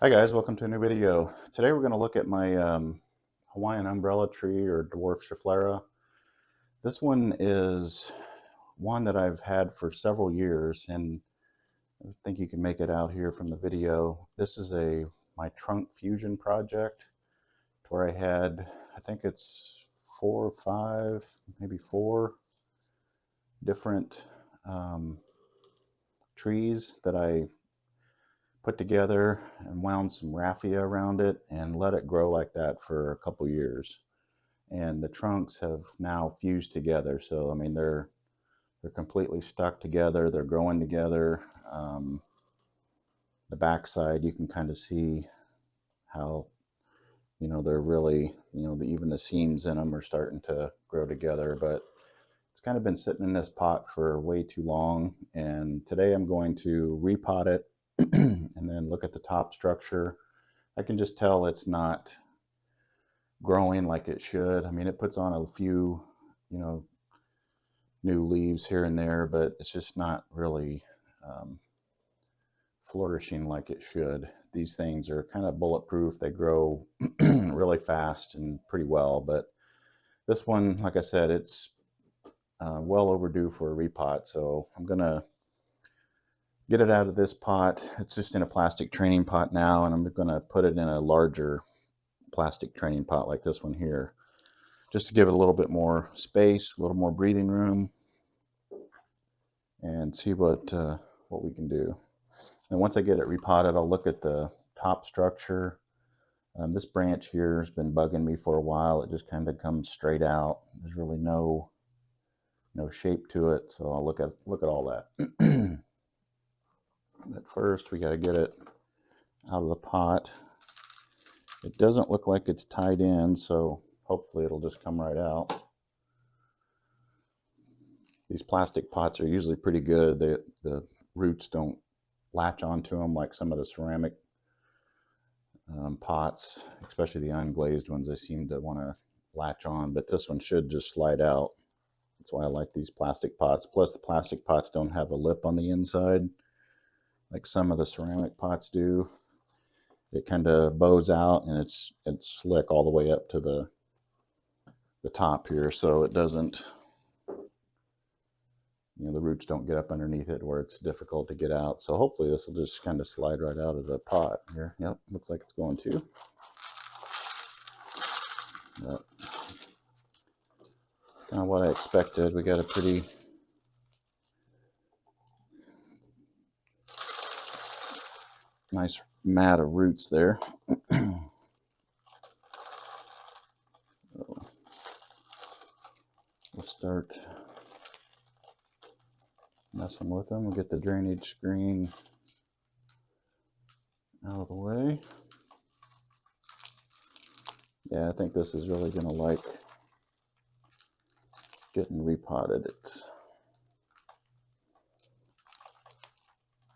Hi guys, welcome to a new video. Today we're going to look at my Hawaiian umbrella tree or dwarf scheflerra. This one is one that I've had for several years, and I think you can make it out here from the video. This is my trunk fusion project where I had, I think it's 4 or 5, maybe 4 different trees that I put together and wound some raffia around it and let it grow like that for a couple years. And the trunks have now fused together. So I mean they're completely stuck together. They're growing together. The backside you can kind of see how they're really even the seams in them are starting to grow together. But it's kind of been sitting in this pot for way too long, and today I'm going to repot it and then look at the top structure. I can just tell it's not growing like it should. I mean, it puts on a few, new leaves here and there, but it's just not really flourishing like it should. These things are kind of bulletproof. They grow really fast and pretty well, but this one, like I said, it's well overdue for a repot. So I'm gonna get it out of this pot. It's just in a plastic training pot now, and I'm gonna put it in a larger plastic training pot like this one here, just to give it a little bit more space, a little more breathing room, and see what we can do. And once I get it repotted, I'll look at the top structure. This branch here has been bugging me for a while. It just kind of comes straight out. There's really no shape to it, so I'll look at all that. But first, we got to get it out of the pot. It doesn't look like it's tied in, so hopefully it'll just come right out. These plastic pots are usually pretty good. The roots don't latch onto them like some of the ceramic pots, especially the unglazed ones. They seem to want to latch on, but this one should just slide out. That's why I like these plastic pots. Plus, the plastic pots don't have a lip on the inside like some of the ceramic pots do. It kind of bows out, and it's slick all the way up to the top here, so it doesn't, the roots don't get up underneath it where it's difficult to get out. So hopefully this will just kind of slide right out of the pot here. Yep, looks like it's going to. But it's kind of what I expected. We got a pretty nice mat of roots there. So we'll start messing with them. We'll get the drainage screen out of the way. Yeah, I think this is really going to like getting repotted.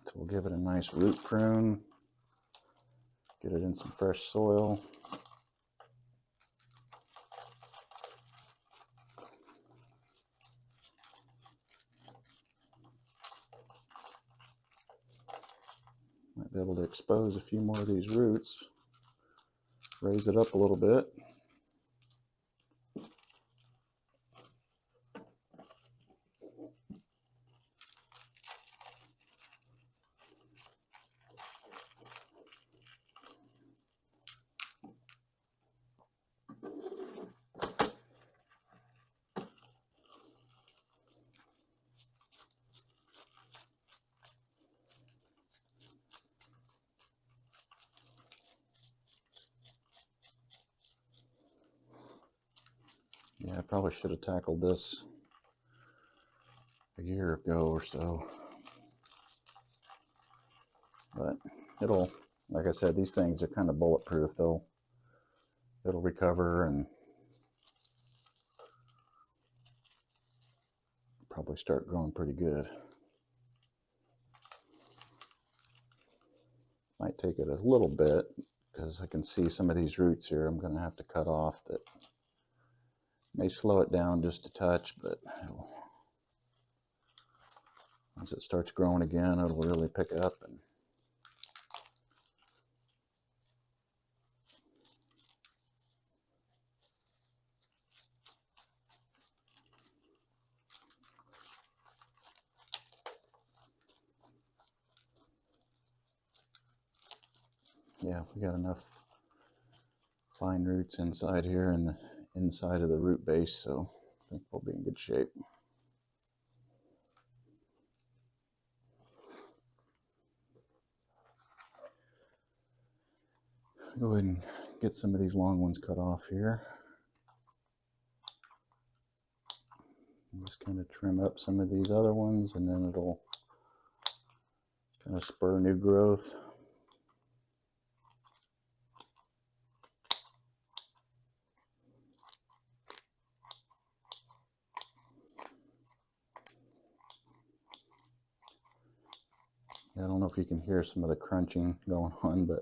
So we'll give it a nice root prune, get it in some fresh soil. Might be able to expose a few more of these roots, raise it up a little bit. Yeah, I probably should have tackled this a year ago or so. But it'll, like I said, these things are kind of bulletproof. It'll recover and probably start growing pretty good. Might take it a little bit because I can see some of these roots here I'm going to have to cut off that may slow it down just a touch, but once it starts growing again, it'll really pick up. And yeah, we got enough fine roots inside here and the inside of the root base, so I think we'll be in good shape. Go ahead and get some of these long ones cut off here. And just kind of trim up some of these other ones, and then it'll kind of spur new growth. I don't know if you can hear some of the crunching going on, but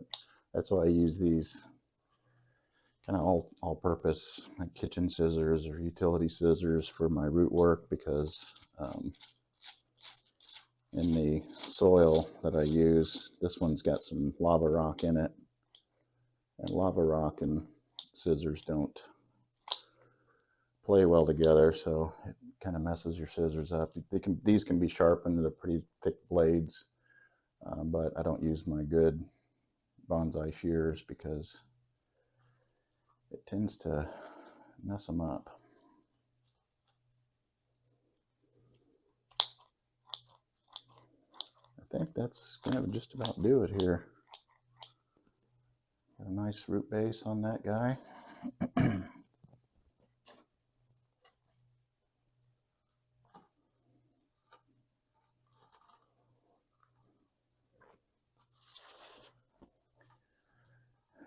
that's why I use these kind of all-purpose like kitchen scissors or utility scissors for my root work, because in the soil that I use, this one's got some lava rock in it, and lava rock and scissors don't play well together, so it kind of messes your scissors up. These can be sharpened, they're pretty thick blades, but I don't use my good bonsai shears because it tends to mess them up. I think that's going to just about do it here. Got a nice root base on that guy.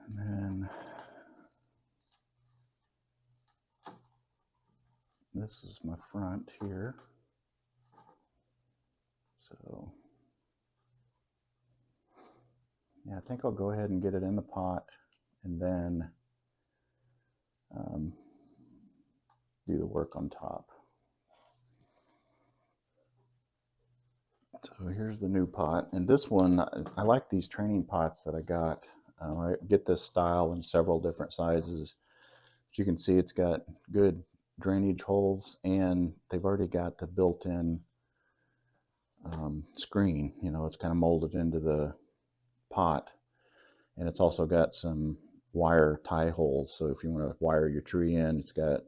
And then this is my front here. So yeah, I think I'll go ahead and get it in the pot and then do the work on top. So here's the new pot, and this one, I like these training pots that I got. I get this style in several different sizes. As you can see, it's got good drainage holes, and they've already got the built-in screen. You know, it's kind of molded into the pot, and it's also got some wire tie holes. So if you want to wire your tree in, it's got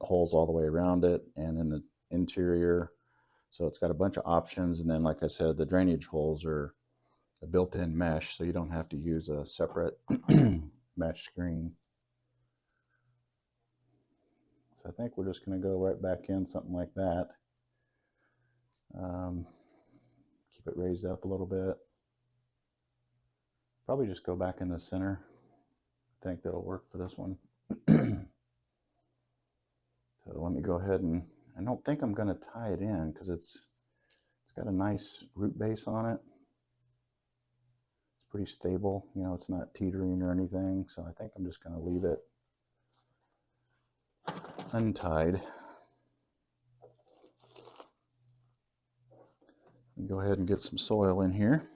holes all the way around it and in the interior. So it's got a bunch of options, and then like I said, the drainage holes are a built-in mesh, so you don't have to use a separate mesh screen. So I think we're just going to go right back in something like that. Keep it raised up a little bit. Probably just go back in the center. I think that'll work for this one. So let me go ahead and, I don't think I'm going to tie it in because it's got a nice root base on it. It's pretty stable, you know, it's not teetering or anything, so I think I'm just going to leave it untied. Go ahead and get some soil in here.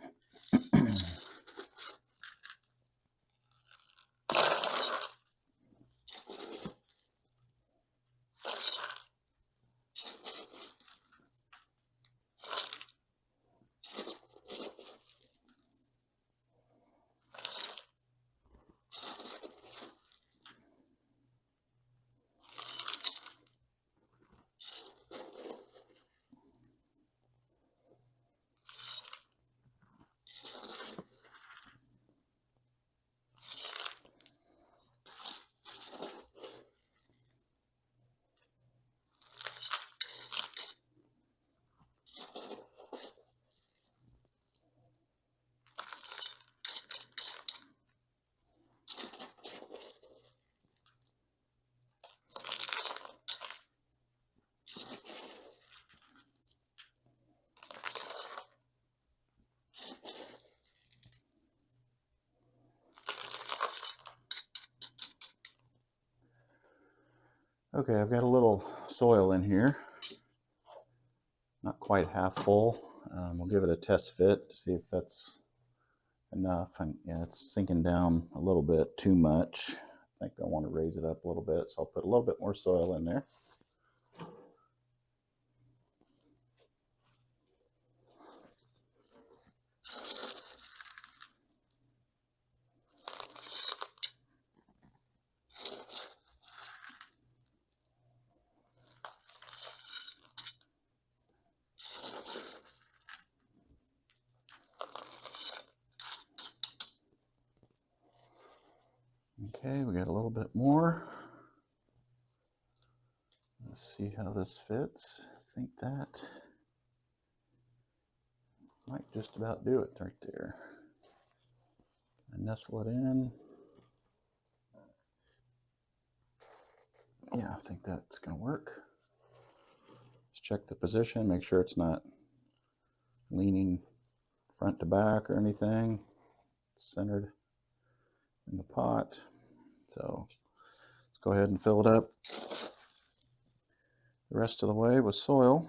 Okay, I've got a little soil in here, not quite half full. We'll give it a test fit to see if that's enough. And yeah, it's sinking down a little bit too much. I think I want to raise it up a little bit, so I'll put a little bit more soil in there. Okay, we got a little bit more. Let's see how this fits. I think that might just about do it right there. I nestle it in. Yeah, I think that's going to work. Just check the position, make sure it's not leaning front to back or anything. It's centered in the pot. So let's go ahead and fill it up the rest of the way with soil.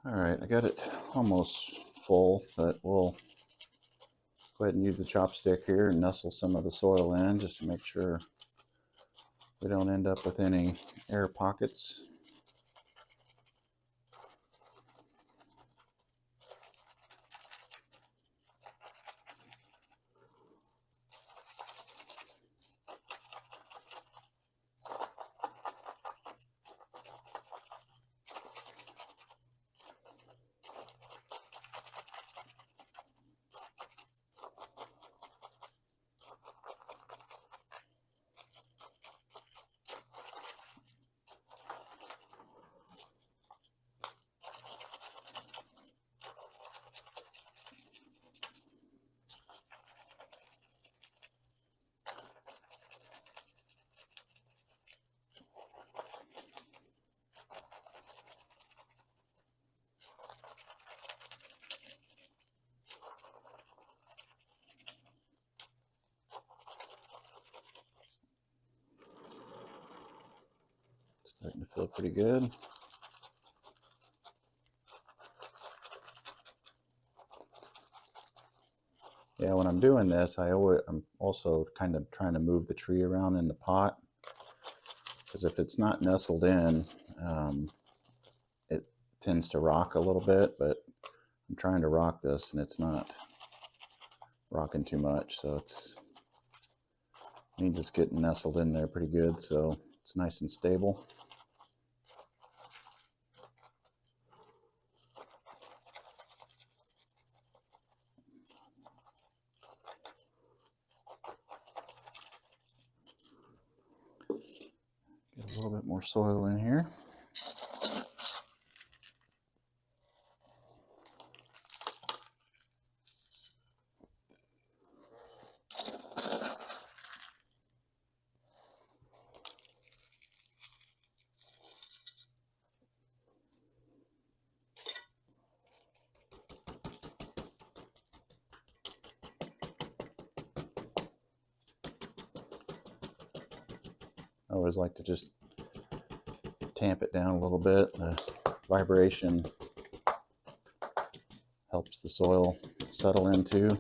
All right, I got it almost full, but we'll go ahead and use the chopstick here and nestle some of the soil in just to make sure we don't end up with any air pockets. Starting to feel pretty good. Yeah, when I'm doing this, I'm also kind of trying to move the tree around in the pot, because if it's not nestled in, it tends to rock a little bit, but I'm trying to rock this and it's not rocking too much, so it's needs just getting nestled in there pretty good so it's nice and stable. Get a little bit more soil in here. I always like to just tamp it down a little bit. The vibration helps the soil settle into.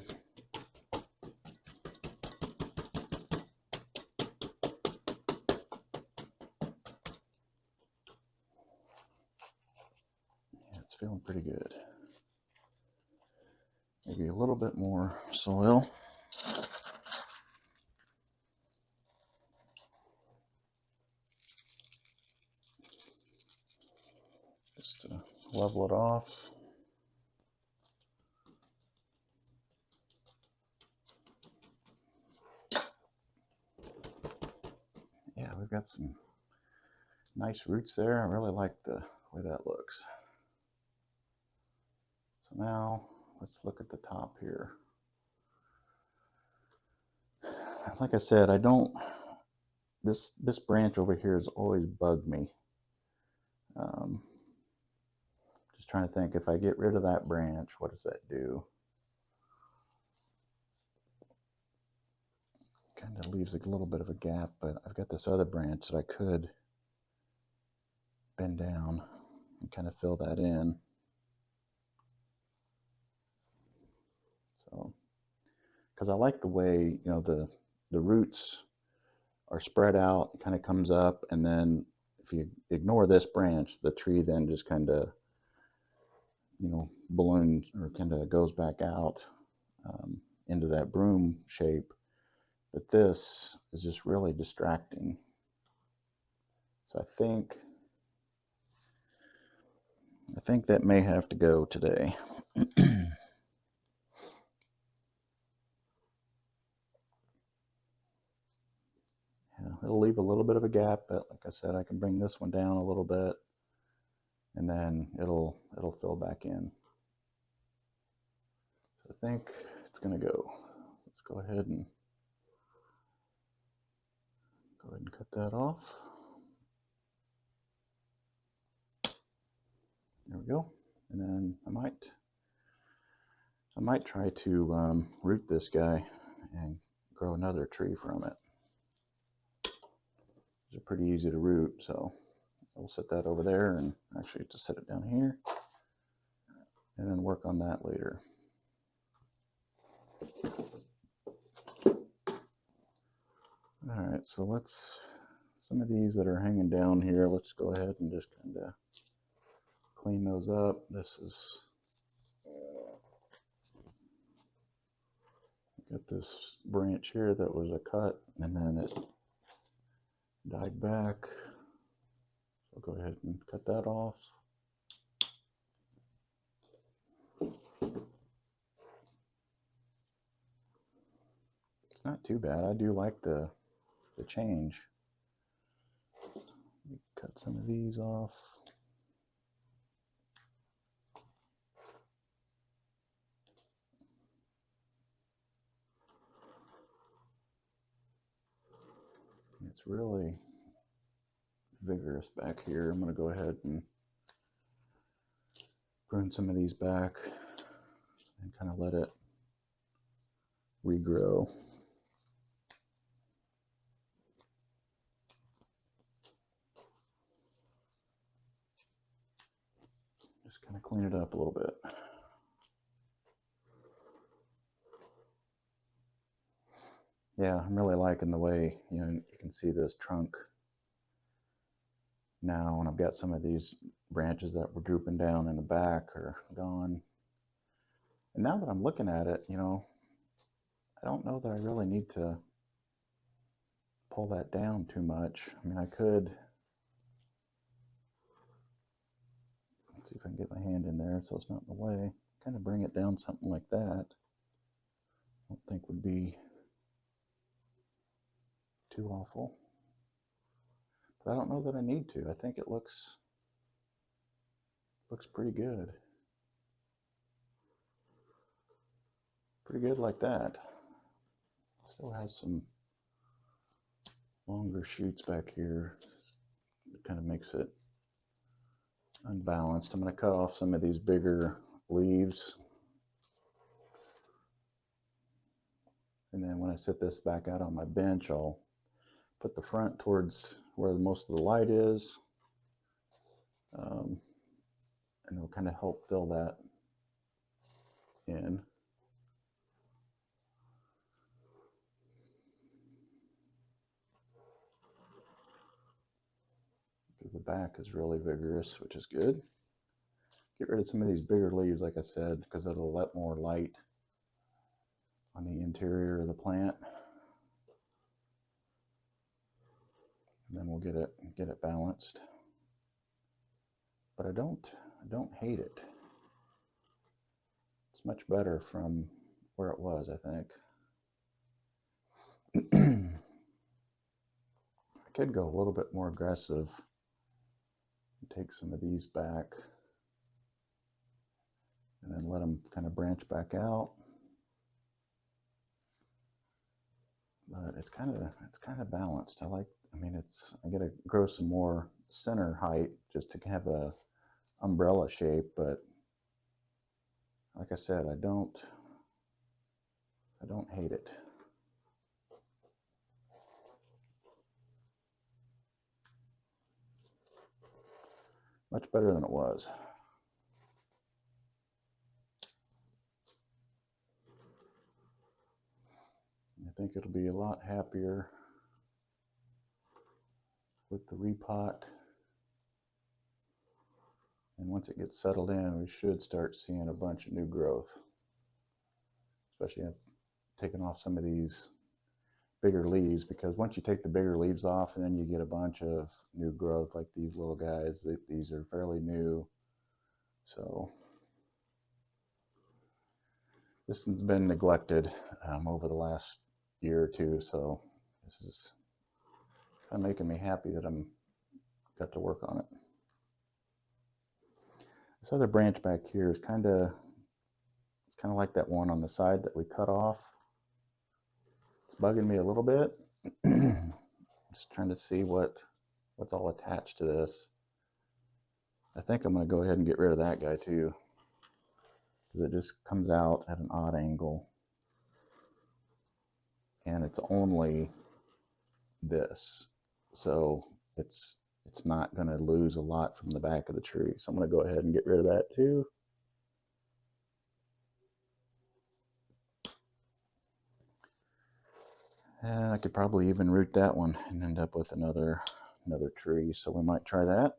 feeling pretty good. Maybe a little bit more soil. Just to level it off. Yeah, we've got some nice roots there. I really like the way that looks. So now let's look at the top here. Like I said, I don't, this branch over here has always bugged me. Just trying to think, if I get rid of that branch, what does that do? Kind of leaves a little bit of a gap, but I've got this other branch that I could bend down and kind of fill that in. So, because I like the way, you know, the roots are spread out, kind of comes up, and then if you ignore this branch, the tree then just kind of, you know, balloons or kind of goes back out into that broom shape. But this is just really distracting. So I think that may have to go today. Yeah, it'll leave a little bit of a gap, but like I said, I can bring this one down a little bit, and then it'll fill back in. So I think it's gonna go. Let's go ahead and cut that off. There we go. And then I might try to root this guy and grow another tree from it. These are pretty easy to root, so we'll set that over there, and actually just set it down here, and then work on that later. All right, so some of these that are hanging down here, let's go ahead and just kind of clean those up. This is, got this branch here that was a cut, and then it died back. So I'll go ahead and cut that off. It's not too bad. I do like the change. Cut some of these off. It's really vigorous back here. I'm going to go ahead and prune some of these back and kind of let it regrow. Just kind of clean it up a little bit. Yeah, I'm really liking the way, you know, you can see this trunk now, and I've got some of these branches that were drooping down in the back are gone. And now that I'm looking at it, you know, I don't know that I really need to pull that down too much. I mean, I could, let's see if I can get my hand in there so it's not in the way, kind of bring it down something like that. I don't think would be too awful. But I don't know that I need to. I think it looks pretty good. Pretty good like that. Still has some longer shoots back here. It kind of makes it unbalanced. I'm going to cut off some of these bigger leaves. And then when I set this back out on my bench, I'll put the front towards where most of the light is. And it'll kind of help fill that in. The back is really vigorous, which is good. get rid of some of these bigger leaves, like I said, because it'll let more light on the interior of the plant. And then we'll get it balanced. But I don't hate it. It's much better from where it was, I think. I could go a little bit more aggressive and take some of these back and then let them kind of branch back out. But it's kind of balanced. I gotta grow some more center height just to have a umbrella shape, but like I said, I don't hate it. Much better than it was. I think it'll be a lot happier with the repot. And once it gets settled in, we should start seeing a bunch of new growth. Especially I've taken off some of these bigger leaves, because once you take the bigger leaves off, and then you get a bunch of new growth like these little guys. These are fairly new. So this has been neglected over the last year or two. So this is kind of making me happy that I'm got to work on it. This other branch back here is kind of like that one on the side that we cut off. It's bugging me a little bit. Just trying to see what's all attached to this. I think I'm going to go ahead and get rid of that guy too, because it just comes out at an odd angle, and it's only this, so it's not going to lose a lot from the back of the tree. So I'm going to go ahead and get rid of that too. And I could probably even root that one and end up with another tree, so we might try that.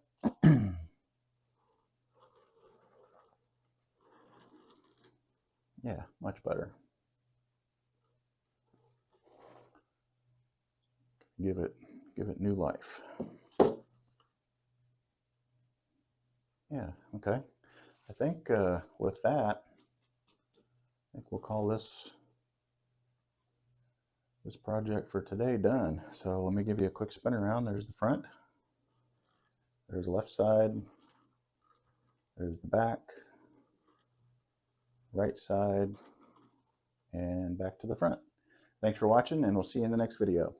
Yeah, much better. Give it new life. Yeah, okay. I think with that, I think we'll call this project for today done. So let me give you a quick spin around. There's the front, there's the left side, there's the back, right side, and back to the front. Thanks for watching, and we'll see you in the next video.